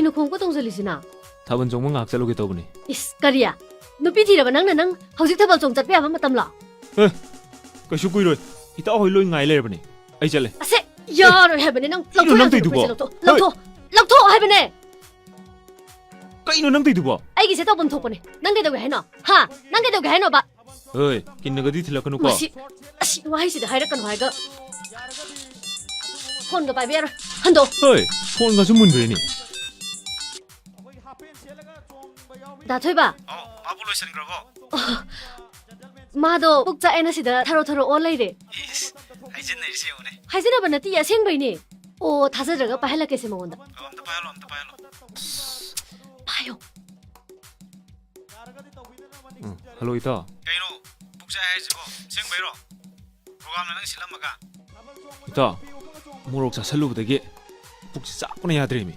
ꯀꯩꯅꯣ ꯈꯣꯡ ꯇꯣꯡꯁꯤꯜꯂꯤꯁꯤꯅ ꯊꯥꯕꯜ ꯆꯣꯡꯕ ꯉꯥꯏꯍꯥꯛ ꯆꯠꯂꯨꯒꯦ ꯇꯧꯕꯅꯤ. ꯏꯁ ꯀꯔꯤ야 ꯅꯨꯄꯤ ꯊꯤꯔꯕ ꯅꯪ ꯍꯧꯖꯤꯛ ꯊꯥꯕꯜ ꯆꯣꯡ ꯆꯠꯄ ꯌꯥꯕ ꯃꯇꯝꯂꯣ? ꯀꯩꯁꯨ ꯀꯨꯏꯔꯣꯏ. ꯏꯇꯥꯎ ꯍꯣꯏ ꯂꯣꯏ ꯉꯥꯏ ꯂꯩꯔꯕꯅꯤ. ꯑꯩ ꯆꯠꯂꯦ. ꯑꯁꯦ ꯌꯥꯔꯣꯏ ꯍꯥꯏꯕꯅꯦ ꯅꯪ ꯀꯩꯅꯣ ꯅꯪ ꯇꯧꯏꯗꯨꯕꯣ? ꯂꯧꯊꯣꯛ ꯍꯥꯏꯕꯅꯦ. ꯀꯩꯅꯣ ꯅꯪ ꯇꯧꯏꯗꯨꯕꯣ? ꯑꯩꯒꯤꯁꯦ ꯇꯧꯐꯝ ꯊꯣꯛꯄꯅꯦ. ꯅꯪ ꯀꯩꯗꯧꯒꯦ ꯍꯥꯏꯅꯣ? ꯍꯥ? ꯅꯪ ꯀꯩꯗꯧꯒꯦ ꯍꯥꯏꯅꯣꯕ? ꯍꯣꯏ ꯀꯤꯟꯅꯒꯗꯤ ꯊꯤꯜꯂꯛꯀꯅꯨꯀꯣ. ꯃꯁꯤ ꯑꯁꯤ ꯋꯥꯍꯩꯁꯤꯗ ꯍꯥꯏꯔꯛꯀꯅꯨ ꯍꯥꯏꯔꯒ ꯐꯣꯟꯒ ꯄꯥꯏꯕ ꯌꯥꯔꯣꯏ. ꯍꯟꯗꯣ. ꯍꯣꯏ ꯐꯣꯟꯒꯁꯨ ꯃꯨꯟꯈ꯭ꯔꯦꯅꯦ. ꯗꯥꯊꯣꯏꯕ. ꯃꯥꯕꯨ ꯂꯣꯏꯁꯟꯈ꯭ꯔꯕꯣ? 마도 복자에나 시다 타로 올라이래. 하이젠내리세 오네. 하이젠아바 나티 야생바이니. 오 다서저가 빠할라께세 먹온다. 엄다 봐요. 봐요. 할로 이따. कहीं बुक जाए है जिको सिंग बेरो प्रोग्राम में नंग सिलम मगा 이따 모록 자살로부대게 북지 싹구나 야드레미.